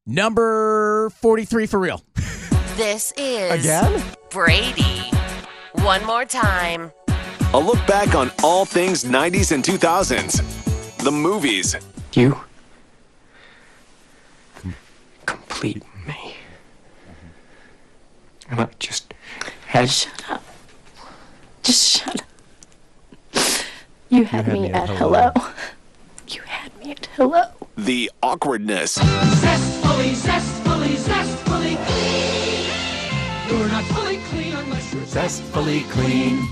Number 43 for real. This is Again? Brady. One more time. A look back on all things 90s and 2000s. The movies. You complete me. I'm not just Shut up. Just shut up. You had me at hello. You had me at hello. The awkwardness. Zestfully, zestfully, zestfully clean. You're not fully clean unless you're Zestfully clean.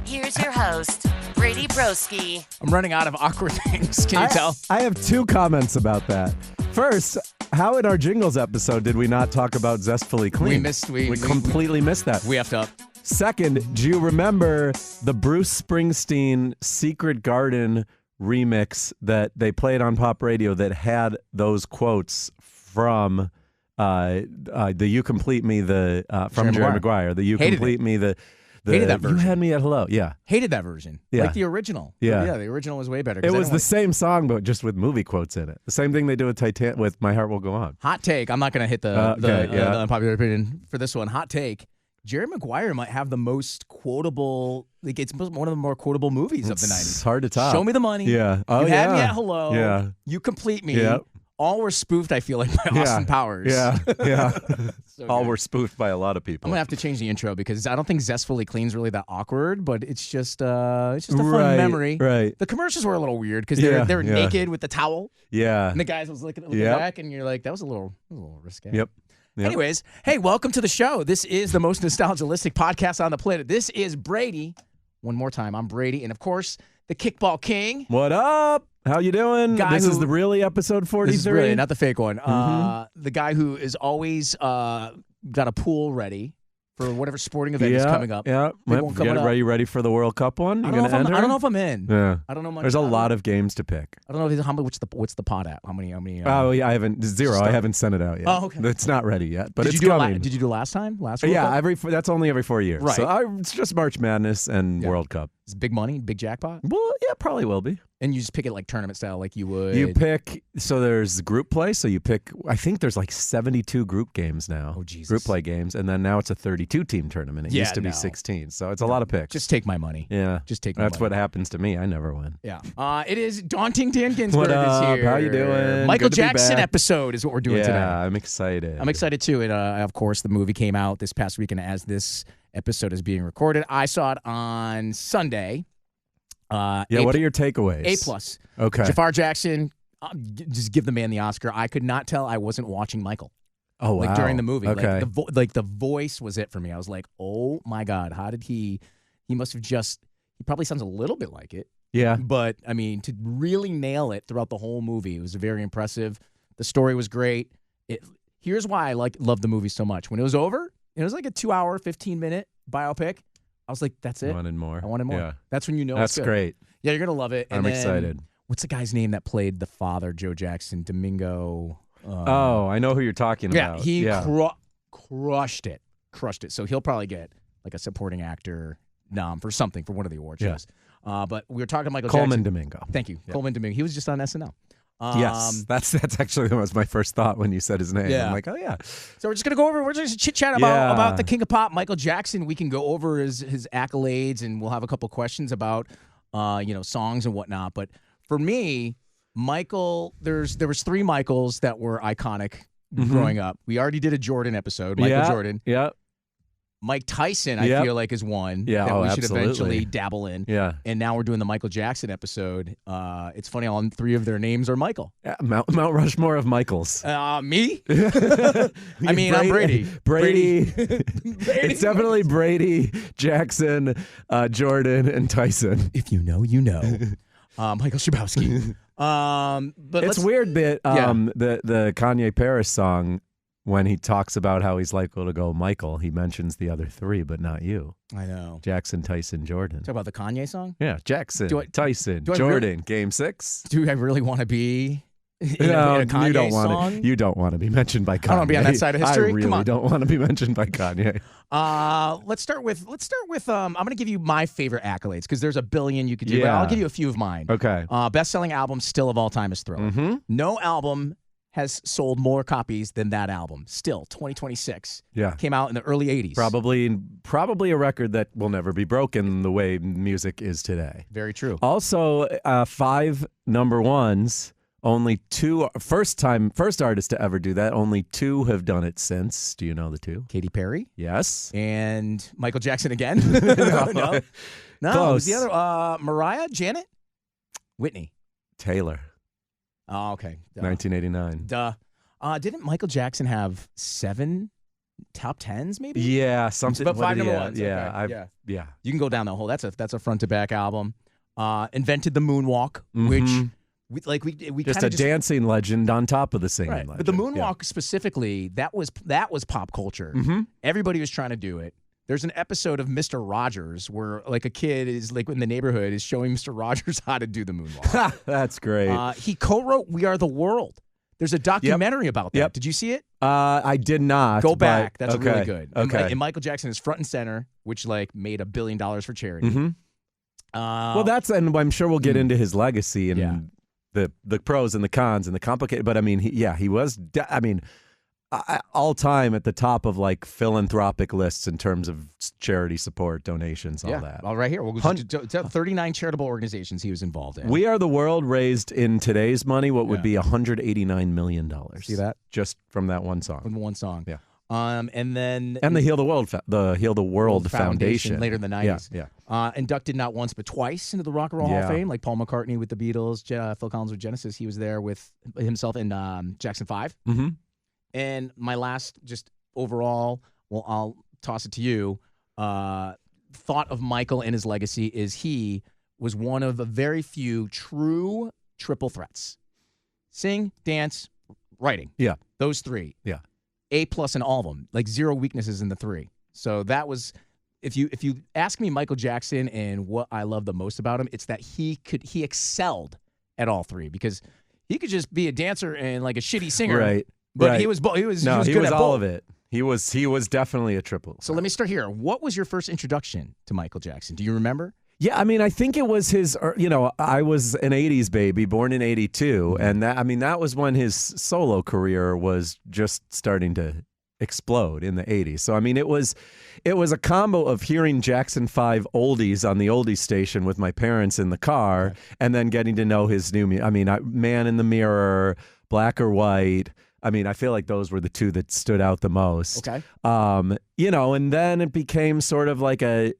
Here's your host, Brady Broski. I'm running out of awkward things. Can you tell? I have two comments about that. First, how in our Jingles episode did we not talk about Zestfully Clean? We completely missed that. We effed up. Second, do you remember the Bruce Springsteen Secret Garden remix that they played on pop radio that had those quotes from the You Complete Me, from Jerry Maguire, the You Complete Me, Hated that version. You had me at hello. Yeah. Hated that version. Yeah. Like the original. Yeah. Yeah, the original was way better. It was the same song, but just with movie quotes in it. The same thing they do with My Heart Will Go On. Hot take. I'm not going to hit the unpopular opinion for this one. Hot take. Jerry Maguire might have the most quotable, like it's one of the more quotable movies of the 90s. It's hard to top. Show Me the Money. Yeah. Oh, You Had Me at Hello. Yeah. You Complete Me. Yep. All were spoofed, I feel like, by Austin Powers. Yeah. Yeah. So All good. were spoofed by a lot of people. I'm gonna have to change the intro because I don't think Zestfully Clean's really that awkward, but it's just a fun memory. Right. The commercials were a little weird because they're naked with the towel, Yeah. and the guys was looking Yep. back, and you're like, that was a little risque. Yep. Anyways, hey, welcome to the show. This is the most nostalgilistic podcast on the planet. This is Brady. One more time, I'm Brady, and of course, the Kickball King. What up? How you doing? Guy This who- is the really episode 43? This is really not the fake one. The guy who is always got a pool ready for whatever sporting event is coming up. Yeah. Big one coming up. Ready for the World Cup one? I You don't, know gonna if I'm, enter? I don't know if I'm in. Yeah. I don't know much. There's a I don't lot know- of games to pick. I don't know if how much. What's the pot at? How many? Oh, yeah, I haven't. Zero. Start. I haven't sent it out yet. Oh, okay. It's not ready yet, but Did it's you do it coming. did you do it last time? Last World Yeah, Cup? that's only every 4 years. Right. So it's just March Madness and Yeah. World Cup. It's big money, big jackpot, Well, yeah, probably will be. and you just pick it like tournament style, like you would. You pick, so there's group play, so you pick, I think there's like 72 group games now. Oh, Jesus. Group play games, and then now it's a 32-team tournament. It Yeah, used to be no. 16, so it's a lot of picks. Just take my money. yeah. Just take my That's money. what happens to me. I never win. Yeah. It is Daunting Dan Ginsburg What up? is here. How you doing? Michael Good to be Jackson back. episode is what we're doing Yeah, today. I'm excited. I'm excited too. And of course, the movie came out this past weekend as this episode is being recorded. I saw it on Sunday. Yeah, what are your takeaways? A+. Okay. Jafar Jackson, just give the man the Oscar. I could not tell I wasn't watching Michael. Oh, wow. Like during the movie. Okay. Like the voice was it for me. I was like, oh my God, how did he must have he probably sounds a little bit like it. yeah. But I mean, to really nail it throughout the whole movie, it was very impressive. The story was great. Here's why I love the movie so much. When it was over, it was like a 2-hour, 15-minute biopic. I was like, that's it. I wanted more. I wanted more. Yeah. That's when you know That's it's good. great. Yeah, you're gonna love it. And I'm then, excited. What's the guy's name that played the father, Joe Jackson? Domingo. Oh, I know who you're talking yeah, about. he crushed it. Crushed it. So he'll probably get like a supporting actor nom for something for one of the award Yeah. shows. But we were talking to Michael Coleman Jackson. Domingo. Thank you, Coleman Domingo. He was just on SNL. Yes, that's actually was my first thought when you said his name. Yeah. I'm like, oh yeah. So we're just gonna go over. We're just chit chat Yeah. about the King of Pop, Michael Jackson. We can go over his accolades, and we'll have a couple questions about songs and whatnot. But for me, Michael, there was 3 Michaels that were iconic growing up. We already did a Jordan episode, Michael yeah. Jordan. Yeah. Mike Tyson, I Yep. feel like, is one Yeah, that we should absolutely. eventually dabble in. Yeah. And now we're doing the Michael Jackson episode. It's funny, all 3 of their names are Michael. Yeah, Mount Rushmore of Michaels. Me? I mean, I'm Brady. Brady. Brady. It's definitely Brady, Jackson, Jordan, and Tyson. If you know, you know. Michael Shabowski. But It's let's- weird that Yeah. the Kanye Paris song, when he talks about how he's likely to go Michael, he mentions the other 3, but not you. I know. Jackson, Tyson, Jordan. Talk about the Kanye song. Yeah, Jackson, Do I- Tyson, do I Jordan, Game 6. Do I really want to be in No, a Kanye you don't song? want to. You don't want to be mentioned by Kanye. I don't wanna be on that side of history? I really Come on. don't want to be mentioned by Kanye. Let's start with. I'm going to give you my favorite accolades because there's a billion you could do. But Yeah. I'll give you a few of mine. Okay. Best-selling album still of all time is Thriller. Mm-hmm. No album has sold more copies than that album. Still, 2026. Yeah. Came out in the early 80s. Probably a record that will never be broken the way music is today. Very true. Also, 5 number ones. Only 2 first artist to ever do that. Only 2 have done it since. Do you know the 2? Katy Perry Yes. and Michael Jackson again. No, Close. it was the other. Mariah, Janet, Whitney. Taylor. Oh, okay. Duh. 1989. Duh. Didn't Michael Jackson have 7 top 10s? Maybe. Yeah, something. But what 5 did he number have? ones. Yeah, Okay, yeah. You can go down the whole. That's a front to back album. Invented the moonwalk, which. We Just kind a of dancing legend on top of the singing right. legend. But the moonwalk specifically, that was pop culture. Everybody was trying to do it. There's an episode of Mr. Rogers where like a kid is like in the neighborhood is showing Mr. Rogers how to do the moonwalk. That's great. He co-wrote "We Are the World." There's a documentary about that. Yep. Did you see it? I did not. Go back. but- That's okay. really good. Okay. And Michael Jackson is front and center, which like made $1 billion for charity. Well, and I'm sure we'll get into his legacy and the pros and the cons and the complicated. But I mean, he was. All time at the top of like philanthropic lists in terms of charity support, donations, all that. All right here. We'll go to 39 charitable organizations he was involved in. We Are the World raised in today's money what would be $189 million. See that? Just from that one song. From the one song. Yeah. And then And the Heal the World Foundation later in the 90s. Yeah. Inducted not once but twice into the Rock and Roll Hall of Fame, like Paul McCartney with the Beatles, Phil Collins with Genesis. He was there with himself and Jackson 5. Mm-hmm. And my last, just overall, well, I'll toss it to you. Thought of Michael and his legacy is he was one of the very few true triple threats: sing, dance, writing. Yeah. Those 3. Yeah. A+ in all of them, like 0 weaknesses in the 3. So that was, if you ask me Michael Jackson and what I love the most about him, it's that he excelled at all 3 because he could just be a dancer and like a shitty singer, Right. But right. he was good was at all both. of it. He was definitely a triple. So let me start here. What was your first introduction to Michael Jackson? Do you remember? Yeah, I mean, I think it was his. I was an '80s baby, born in '82, and that was when his solo career was just starting to explode in the '80s. So I mean, it was a combo of hearing Jackson 5 oldies on the oldies station with my parents in the car, and then getting to know his new music. I mean, Man in the Mirror, Black or White. I mean, I feel like those were the 2 that stood out the most. Okay. And then it became sort of like a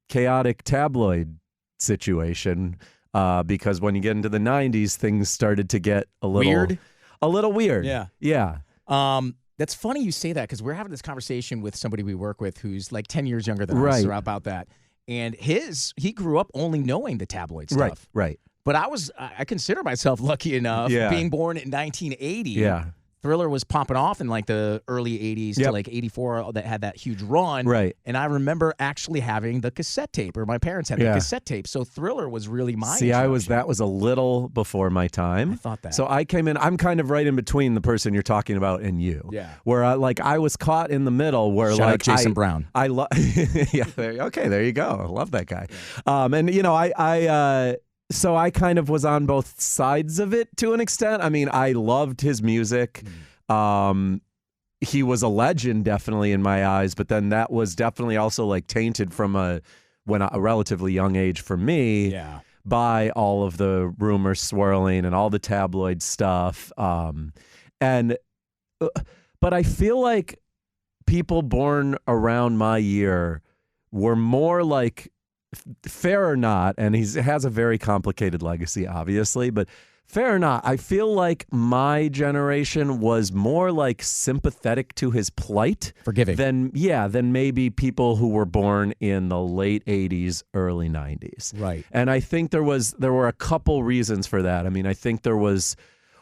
chaotic tabloid situation because when you get into the 90s, things started to get a little weird. Yeah. That's funny you say that because we're having this conversation with somebody we work with who's like 10 years younger than us about that. And he grew up only knowing the tabloid stuff. Right. But I consider myself lucky enough being born in 1980. Yeah. Thriller was popping off in like the early 80s to like 84 that had that huge run. Right. And I remember actually having the cassette tape, or my parents had the cassette tape. So Thriller was really my introduction. that was a little before my time. I thought that. So I came in, I'm kind of right in between the person you're talking about and you. Yeah. Where I was caught in the middle where Shout out Jason Brown. I love there you go. I love that guy. So I kind of was on both sides of it to an extent. I mean, I loved his music. He was a legend, definitely in my eyes. But then that was definitely also like tainted from a relatively young age for me by all of the rumors swirling and all the tabloid stuff. But I feel like people born around my year were more like, fair or not, and he has a very complicated legacy, obviously, but fair or not, I feel like my generation was more like sympathetic to his plight. Forgiving. than maybe people who were born in the late 80s, early 90s. Right. And I think there were a couple reasons for that. I mean, I think there was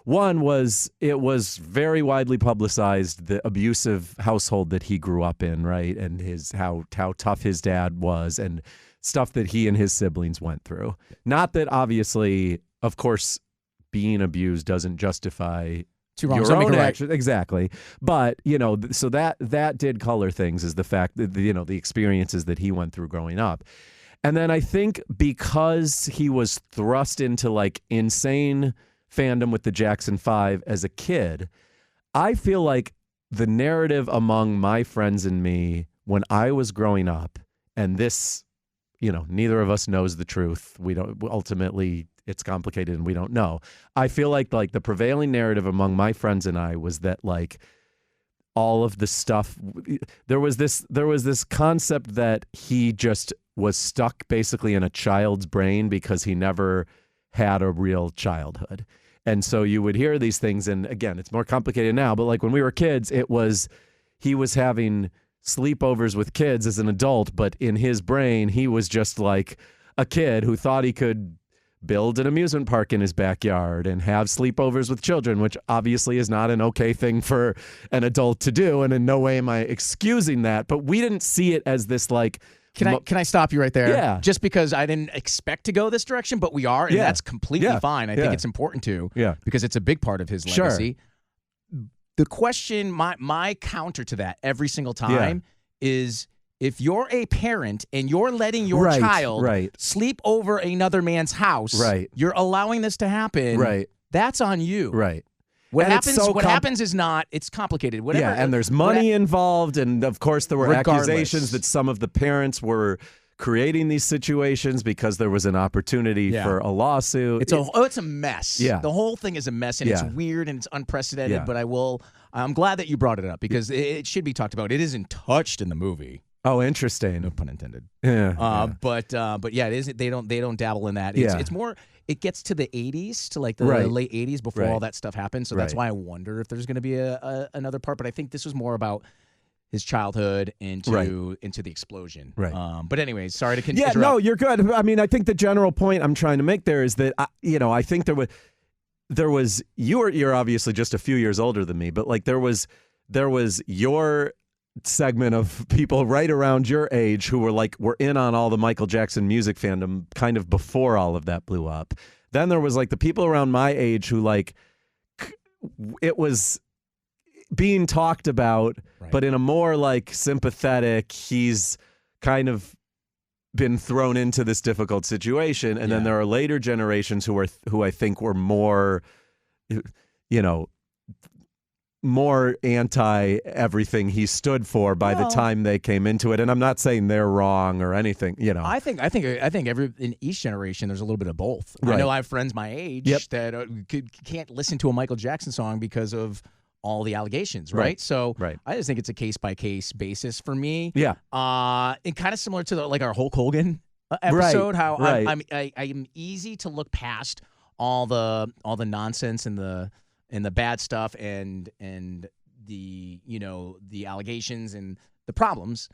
one was it was very widely publicized, the abusive household that he grew up in, right? And how tough his dad was and stuff that he and his siblings went through. Not that obviously, of course, being abused doesn't justify your own actions. Exactly. But, so that did color things, is the fact that, the experiences that he went through growing up. And then I think because he was thrust into like insane fandom with the Jackson 5 as a kid, I feel like the narrative among my friends and me when I was growing up, and this, neither of us knows the truth. We don't, ultimately it's complicated and we don't know. I feel like the prevailing narrative among my friends and I was that like all of the stuff, there was this concept that he just was stuck basically in a child's brain because he never had a real childhood. And so you would hear these things, and again, it's more complicated now, but like when we were kids, he was having sleepovers with kids as an adult, but in his brain, he was just like a kid who thought he could build an amusement park in his backyard and have sleepovers with children, which obviously is not an okay thing for an adult to do. And in no way am I excusing that, but we didn't see it as this like, Can I stop you right there? Yeah. Just because I didn't expect to go this direction, but we are, and that's completely fine. I think it's important to, because it's a big part of his legacy. The question, my counter to that every single time is, if you're a parent and you're letting your child sleep over another man's house, you're allowing this to happen. That's on you. What happens is not, it's complicated. Whatever, and there's money involved, and of course there were accusations that some of the parents were creating these situations because there was an opportunity for a lawsuit. It's a mess. Yeah. The whole thing is a mess, and it's weird and it's unprecedented, but I'm glad that you brought it up because it should be talked about. It isn't touched in the movie. Oh, interesting. No pun intended. But it isn't. They don't dabble in that. It's more. It gets to the 80s, to like the late 80s before all that stuff happened. So that's why I wonder if there's going to be another part. But I think this was more about his childhood into the explosion. But anyways, sorry to interrupt. Yeah, no, you're good. I mean, I think the general point I'm trying to make there is that I think there was you're obviously just a few years older than me, but like there was your segment of people right around your age who were in on all the Michael Jackson music fandom kind of before all of that blew up. Then there was like the people around my age who like it was being talked about, but in a more like sympathetic, he's kind of been thrown into this difficult situation. And then there are later generations who I think were more, more anti everything he stood for by the time they came into it. And I'm not saying they're wrong or anything, I think in each generation there's a little bit of both. I know I have friends my age that can't listen to a Michael Jackson song because of all the allegations, right? So I just think it's a case by case basis for me. Yeah. And kind of similar to our Hulk Hogan episode, how I'm easy to look past all the nonsense and the bad stuff and the the allegations and the problems,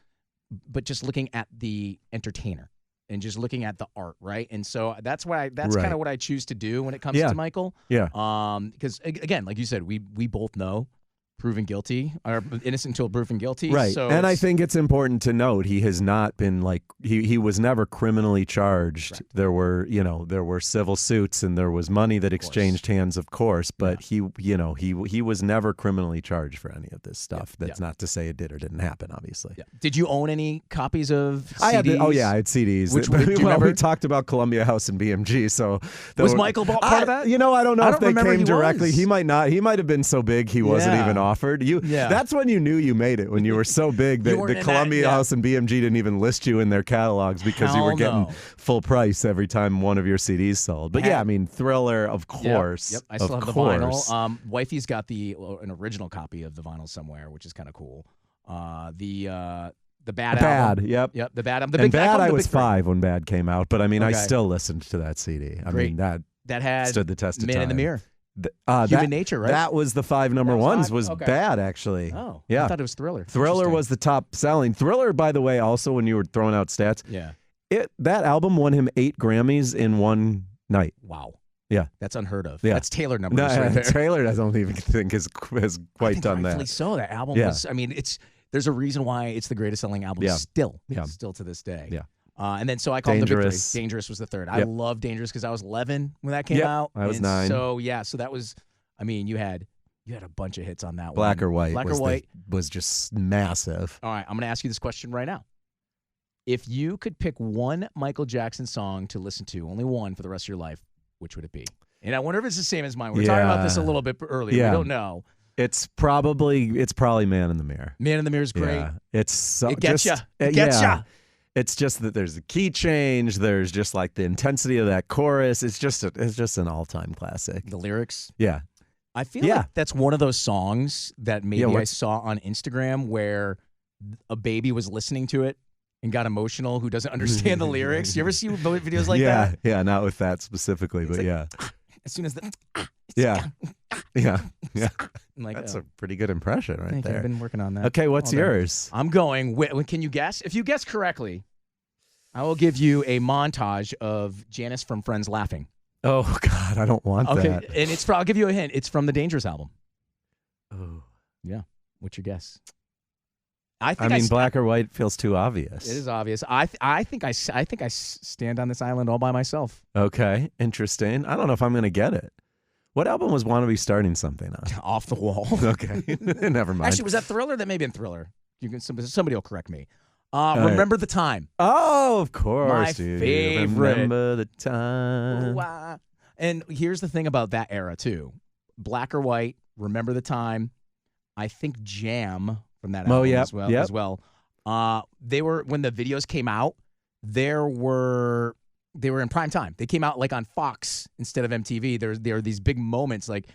but just looking at the entertainer and just looking at the art, right? And so that's kind of what I choose to do when it comes to Michael. Yeah. Because again, like you said, we both know proven guilty or innocent until proven guilty. Right. So and I think it's important to note he has not been like he was never criminally charged. There were civil suits and there was money that exchanged hands, of course, but he was never criminally charged for any of this stuff. That's not to say it did or didn't happen, obviously. Yeah. Did you own any copies of CDs? I had CDs. Which do you remember? We talked about Columbia House and BMG, so was Michael part of that? I don't know if they came directly. Was. He might not. He might have been so big he wasn't even offered. That's when you knew you made it, when you were so big that the Columbia House and BMG didn't even list you in their catalogs because you were getting full price every time one of your CDs sold. But I mean, Thriller, of course. Yep. I still have the vinyl. Wifey's got an original copy of the vinyl somewhere, which is kind of cool. The Bad album. Yep. The Bad album. And Bad, I was 5 when Bad came out, but I mean, I still listened to that CD. I mean, that had stood the test of Man time. in the Mirror. Human Nature, right? That was the 5 number ones. Was Bad, actually. Oh, yeah. I thought it was Thriller. Thriller was the top selling. Thriller, by the way, also when you were throwing out stats. Yeah. That album won him 8 Grammys in one night. Wow. Yeah. That's unheard of. Yeah. That's Taylor numbers. No, right there. Taylor, I don't even think has quite done that. So that album was. I mean, there's a reason why it's the greatest selling album still to this day. Yeah. And then so I called Dangerous. the victory. Dangerous was the third. I love Dangerous because I was 11 when that came out. I was 9. So so that was. I mean, you had a bunch of hits on that one. Black or White. Black or White was just massive. All right, I'm going to ask you this question right now. If you could pick one Michael Jackson song to listen to, only one for the rest of your life, which would it be? And I wonder if it's the same as mine. We were talking about this a little bit earlier. Yeah. We don't know. It's probably Man in the Mirror. Man in the Mirror is great. Yeah. It's so It gets just, ya. It gets ya. It's just that there's a key change. There's just like the intensity of that chorus. It's just an all-time classic. The lyrics. Yeah. I feel like that's one of those songs that maybe I saw on Instagram where a baby was listening to it and got emotional who doesn't understand the lyrics. You ever see videos like that? Yeah, not with that specifically, but like, yeah. As soon as the Yeah. I'm like, That's a pretty good impression right there. I've been working on that. Okay, what's yours? I'm going. Can you guess? If you guess correctly, I will give you a montage of Janice from Friends laughing. Oh God, I don't want that. Okay, and I'll give you a hint. It's from the Dangerous album. Oh, yeah. What's your guess? I mean, black or white feels too obvious. It is obvious. I think I stand on this island all by myself. Okay, interesting. I don't know if I'm going to get it. What album was Wannabe starting something on? Off the Wall. Okay, never mind. Actually, was that Thriller? That may have been Thriller. Somebody will correct me. Remember the Time. Oh, of course. My favorite. Remember the Time. Ooh, and here's the thing about that era too: black or white. Remember the Time. I think Jam from that album as well. They were, when the videos came out, they were in prime time. They came out like on Fox instead of MTV. There are these big moments like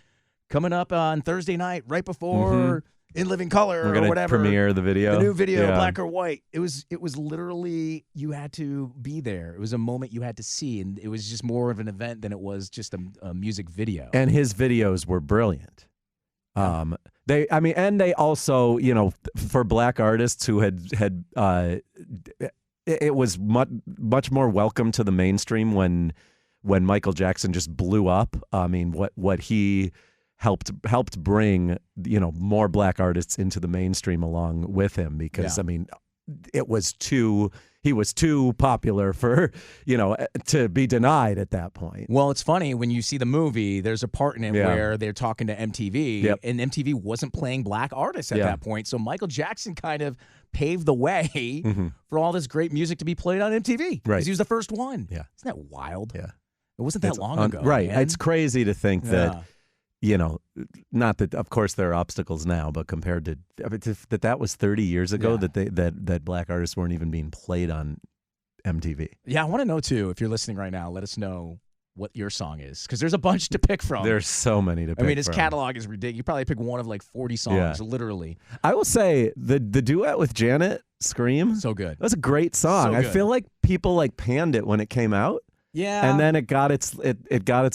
coming up on Thursday night right before In Living Color We're gonna or whatever. Premiere the video. The new video, black or white. It was literally, you had to be there. It was a moment you had to see, and it was just more of an event than it was just a music video. And his videos were brilliant. They also, for black artists who had it was much more welcome to the mainstream when Michael Jackson just blew up. I mean, what he helped bring, more black artists into the mainstream along with him, because I mean, he was too popular for, to be denied at that point. Well, it's funny when you see the movie, there's a part in it where they're talking to MTV, and MTV wasn't playing black artists at that point. So Michael Jackson kind of paved the way for all this great music to be played on MTV. Right. Because he was the first one. Yeah. Isn't that wild? Yeah. It wasn't that long ago. Right. Man. It's crazy to think that, not that, of course, there are obstacles now, but compared to that was 30 years ago that black artists weren't even being played on MTV. Yeah, I want to know, too, if you're listening right now, let us know what your song is, because there's a bunch to pick from. There's so many to pick from. I mean, his catalog is ridiculous. You probably pick one of like 40 songs, literally. I will say the duet with Janet, Scream. So good. That was a great song. I feel like people like panned it when it came out. Yeah. And then it got its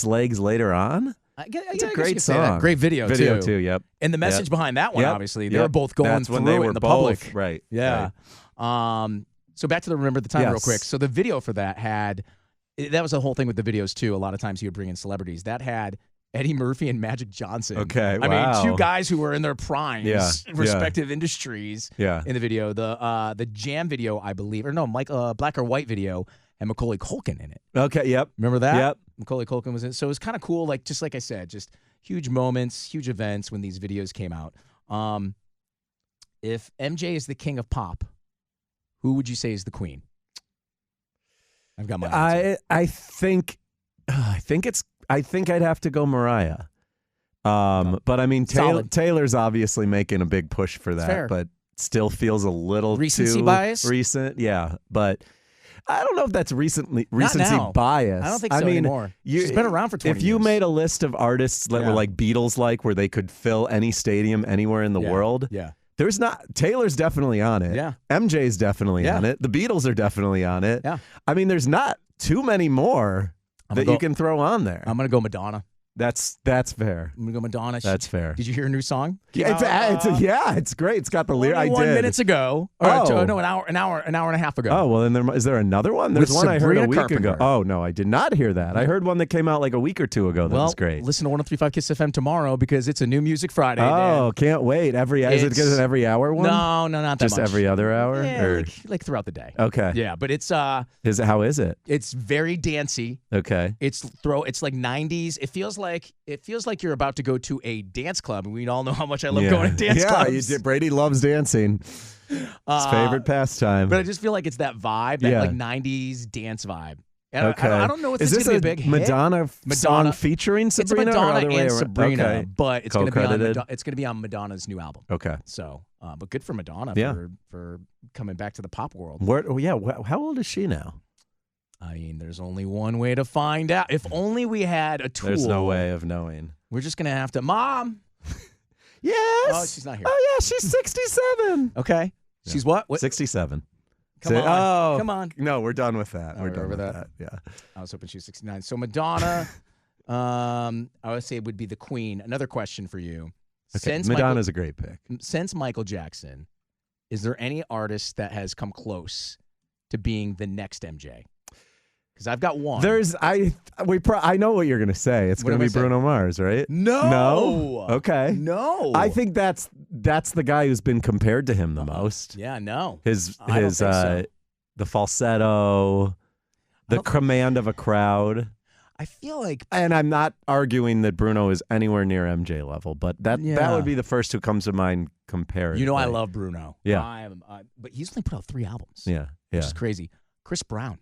legs later on. It's a great song. Great video too. Yep. And the message behind that one, obviously, they were both going through it in the public. Right. Yeah. Right. So back to the Remember the Time real quick. So the video for that that was the whole thing with the videos too. A lot of times he would bring in celebrities. That had Eddie Murphy and Magic Johnson. Okay. I mean, two guys who were in their primes, respective industries. Yeah. In the video, the Jam video, I believe, or no, Black or White video, and Macaulay Culkin in it. Okay. Yep. Remember that? Yep. Macaulay Culkin was in it. So it was kind of cool. Like, just like I said, just huge moments, huge events when these videos came out. If MJ is the king of pop, who would you say is the queen? I've got my answer. I think I'd have to go Mariah. But I mean, Taylor's obviously making a big push for that, but still feels a little recency too bias. Recent, yeah. But I don't know if that's recency bias. I don't think so anymore. She's been around for 20 years. If you made a list of artists that were like Beatles-like, where they could fill any stadium anywhere in the world, there's not. Taylor's definitely on it. Yeah. MJ's definitely on it. The Beatles are definitely on it. Yeah. I mean, there's not too many more that you can throw on there. I'm gonna go Madonna. That's fair. I'm gonna go Madonna. That's fair. Did you hear a new song? It's great. It's got the lyric. I did. 21 minutes ago. An hour and a half ago. Oh, well, then is there another one? There's With one I heard Sabrina a week Carpenter. ago. Oh, no, I did not hear that. I heard one that came out like a week or two ago that was great. Listen to 103.5 Kiss FM tomorrow because it's a new Music Friday. Oh, can't wait. Is it an every hour one? No, not that Just much. every other hour? Yeah, or? like throughout the day. Okay. Yeah, but it's how is it? It's very dancey. Okay. It's like 90s. It feels like you're about to go to a dance club, and we all know how much I love going to dance clubs. Yeah, Brady loves dancing. His favorite pastime. But I just feel like it's that vibe, that like 90s dance vibe. And Okay. I don't know if Is this is this going to be a big hit. Madonna song featuring Sabrina? It's a Madonna or other way and around? Sabrina, Okay. but it's going to be on Co-credited? it's going to be on Madonna's new album. Okay. So, but good for Madonna Yeah. for coming back to the pop world. How old is she now? I mean, there's only one way to find out. If only we had a tool. There's no way of knowing. We're just going to have to. Mom. Yes. Oh, she's not here. Oh, yeah, she's 67. Okay. She's what? 67. Come on. Oh, Come on. No, we're done with that. Oh, We're done over with that? that. Yeah. I was hoping she was 69. So Madonna, I would say would be the queen. Another question for you. Okay. Madonna's a great pick. Since Michael Jackson, is there any artist that has come close to being the next MJ? Because I've got one. I know what you're gonna say. It's What gonna am I be Bruno Mars, right? No. Okay. No. I think that's the guy who's been compared to him the most. Yeah, no. His I don't think so. The falsetto, the command of a crowd. I feel like And I'm not arguing that Bruno is anywhere near MJ level, but that would be the first who comes to mind compared. you know I love Bruno. Yeah. But he's only put out 3 albums. Yeah. Which Yeah. is crazy. Chris Brown.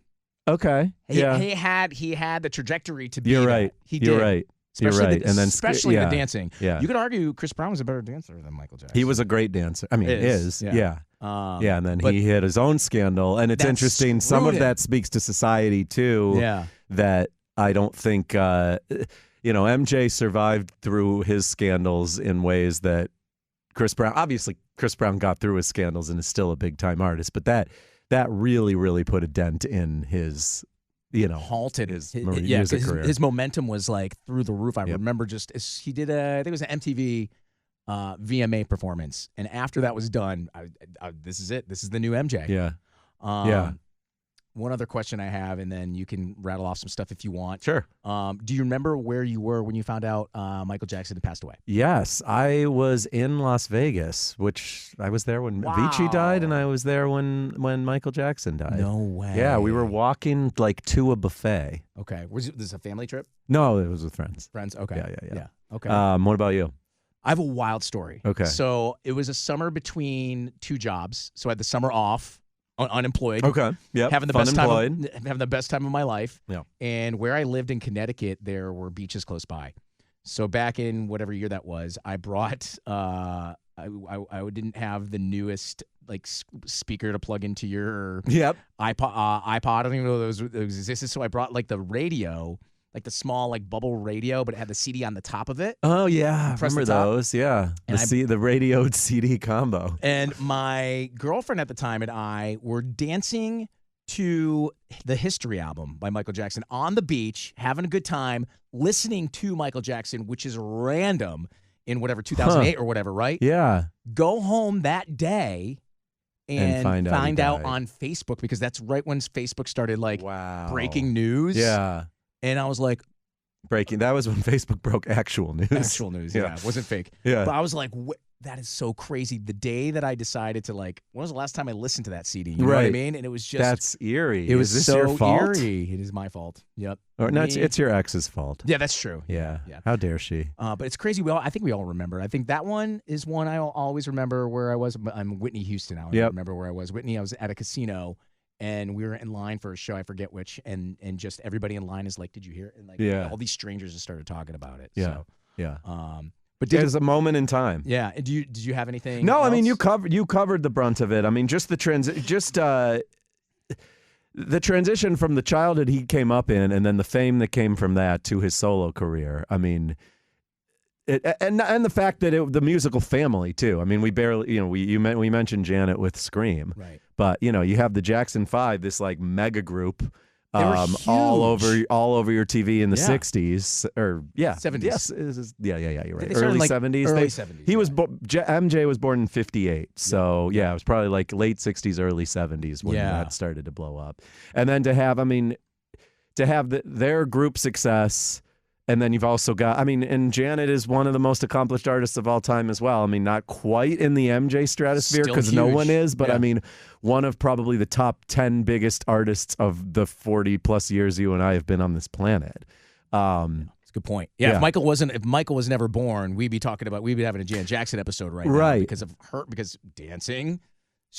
Okay. He Yeah. he had the trajectory to be You're that. right. He did. You're right. You're Especially right. And then especially yeah. the dancing. Yeah. You could argue Chris Brown was a better dancer than Michael Jackson. He was a great dancer. I mean, Is, yeah. yeah. Yeah, and then but he hit his own scandal. And it's that interesting. Some screwed of that speaks to society, too. Yeah. That I don't think, MJ survived through his scandals in ways that Chris Brown got through his scandals and is still a big-time artist. But that really, really put a dent in his, halted his his music career. His momentum was like through the roof. I Yep. remember he did I think it was an MTV VMA performance, and after that was done, this is it. This is the new MJ. Yeah. Yeah. One other question I have, and then you can rattle off some stuff if you want. Sure. Do you remember where you were when you found out Michael Jackson had passed away? Yes, I was in Las Vegas, which I was there when Avicii died, and I was there when Michael Jackson died. No way. Yeah, we were walking to a buffet. Okay. Was this a family trip? No, it was with friends. Friends? Okay. Yeah. Okay. What about you? I have a wild story. Okay. So it was a summer between 2 jobs. So I had the summer off, unemployed. Okay. Yep. Having the best time of my life. Yeah. And where I lived in Connecticut, there were beaches close by. So back in whatever year that was, I brought I didn't have the newest speaker to plug into your Yep. iPod. I don't even know those existed. So I brought the radio, the small bubble radio, but it had the CD on the top of it. Oh yeah, Press the remember top. those? Yeah. And The radioed CD combo. And my girlfriend at the time and I were dancing to the History album by Michael Jackson on the beach, having a good time, listening to Michael Jackson, which is random in whatever 2008 or whatever, right? Yeah. Go home that day and find out he out died. on Facebook, because that's right when Facebook started Wow. breaking news. Yeah. And I was like, Breaking. That was when Facebook broke actual news. actual news. Yeah. It wasn't fake. Yeah. But I was like, that is so crazy. The day that I decided to when was the last time I listened to that CD? You know what I Right. mean? And it was just That's eerie. It was Is this so your fault? eerie. It is my fault. Yep. Or no, Me- it's your ex's fault. Yeah, that's true. Yeah. Yeah. How dare she? But it's crazy. I think we all remember. I think that one is one I'll always remember where I was. I'm Whitney Houston now. I Yep. remember where I was. Whitney, I was at a casino, and we were in line for a show. I forget which. And just everybody in line is like, "Did you hear it?" And Yeah. all these strangers just started talking about it. Yeah. So, Yeah. but There's a moment in time. yeah. Did you have anything? No, I mean else? you covered the brunt of it. I mean, just the the transition from the childhood he came up in, and then the fame that came from that to his solo career. I mean, and the fact that the musical family too. I mean, we barely, we mentioned Janet with Scream, Right. but you have the Jackson 5, this mega group. They were all huge. over your TV in the Yeah. 60s or 70s. Yes, yeah, you're right. They started Early in, 70s. Early 70s. He was MJ was born in 58. So, yeah, it was probably late 60s, early 70s when that started to blow up. And then to have their group success, and then you've also got, and Janet is one of the most accomplished artists of all time as well. I mean, not quite in the MJ stratosphere Still because no huge. one is, but Yeah. one of probably the top 10 biggest artists of the 40 plus years you and I have been on this planet. That's a good point. Yeah, Yeah. if Michael was never born, we'd be having a Janet Jackson episode right now Right. because of her, because dancing.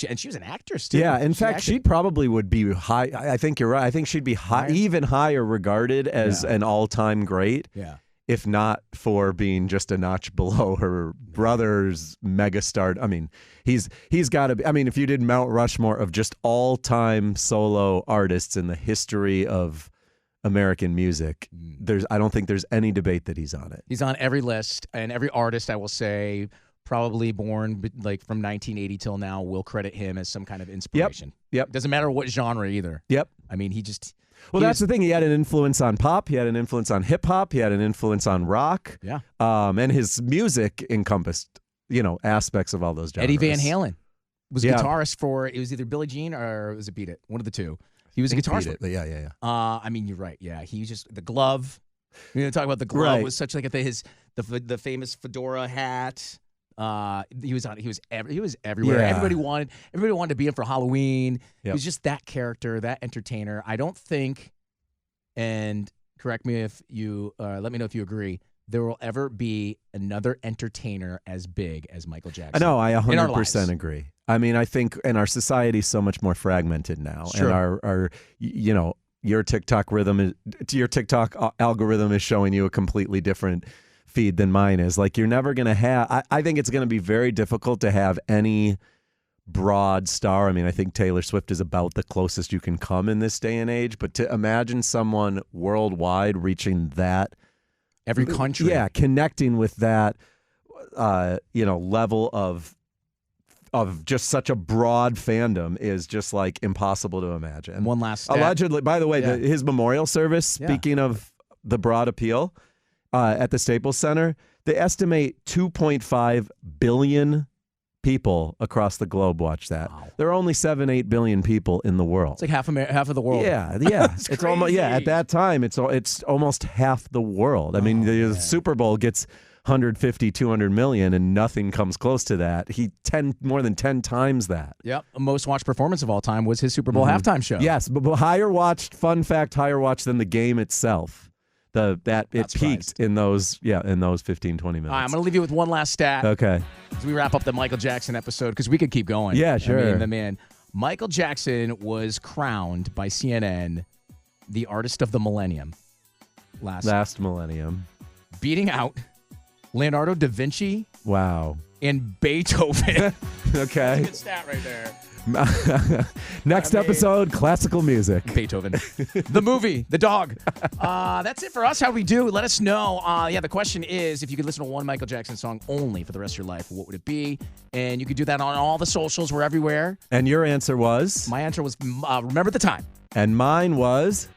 And she was an actress too. Yeah, in She fact, acted. she probably would be high. I think you're right. I think she'd be high, even higher regarded as an all-time great. Yeah. If not for being just a notch below her brother's megastar. I mean, he's got to be. I mean, if you did Mount Rushmore of just all-time solo artists in the history of American music, I don't think there's any debate that he's on it. He's on every list, and every artist, I will say, probably born like from 1980 till now, will credit him as some kind of inspiration. Yep. Doesn't matter what genre either. Yep. I mean, he just. Well, that's the thing. He had an influence on pop. He had an influence on hip hop. He had an influence on rock. Yeah. And his music encompassed, aspects of all those genres. Eddie Van Halen was a Yeah. guitarist for, it was either Billie Jean or was it Beat It? One of the two. He was a guitarist. Beat It, yeah. I mean, you're right. Yeah, he was just the glove. Talk about the glove Right. was such like the famous fedora hat. He was everywhere. Yeah. Everybody wanted to be him for Halloween. He Yep. was just that character, that entertainer. I don't think, and correct me if you let me know if you agree, there will ever be another entertainer as big as Michael Jackson. No, I in our 100% lives. agree. I mean, I think, and our society is so much more fragmented now, Sure. and our your TikTok algorithm is showing you a completely different feed than mine is. Like, you're never going to have. I think it's going to be very difficult to have any broad star. I mean, I think Taylor Swift is about the closest you can come in this day and age. But to imagine someone worldwide reaching that. Every country. Yeah, connecting with that, level of just such a broad fandom is just like impossible to imagine. One last stat. Allegedly, by the way, Yeah. his memorial service, speaking of the broad appeal, at the Staples Center, they estimate 2.5 billion people across the globe watch that. Wow. There are only 7-8 billion people in the world. It's like half of the world. Yeah. It's It's almost crazy. at that time it's almost half the world. I mean, the Super Bowl gets 150, 200 million and nothing comes close to that. More than 10 times that. Yep. Most watched performance of all time was his Super Bowl halftime show. Yes, but higher watched higher watched than the game itself. It Not peaked surprised. in those 15, 20 minutes. All right, I'm going to leave you with one last stat Okay. as we wrap up the Michael Jackson episode because we could keep going. Yeah, I sure. mean, the man, Michael Jackson was crowned by CNN the artist of the millennium Last millennium. beating out Leonardo da Vinci Wow. and Beethoven. Okay. Good stat right there. Next episode, classical music. Beethoven. The movie, The Dog. That's it for us. How we do? Let us know. The question is, if you could listen to one Michael Jackson song only for the rest of your life, what would it be? And you could do that on all the socials. We're everywhere. And your answer was? My answer was Remember the Time. And mine was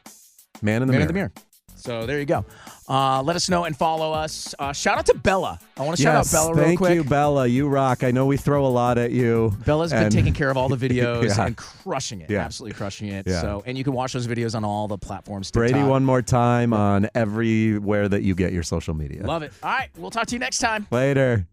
Man in the Man Mirror. in the Mirror. So there you go. Let us know and follow us. Shout out to Bella. I want to shout out Bella real thank quick. you, Bella. You rock. I know we throw a lot at you. Bella's been and- taking care of all the videos Yeah. and crushing it. Yeah. Absolutely crushing it. Yeah. So, and you can watch those videos on all the platforms. Brady, TikTok. one more time on everywhere that you get your social media. Love it. All right. We'll talk to you next time. Later.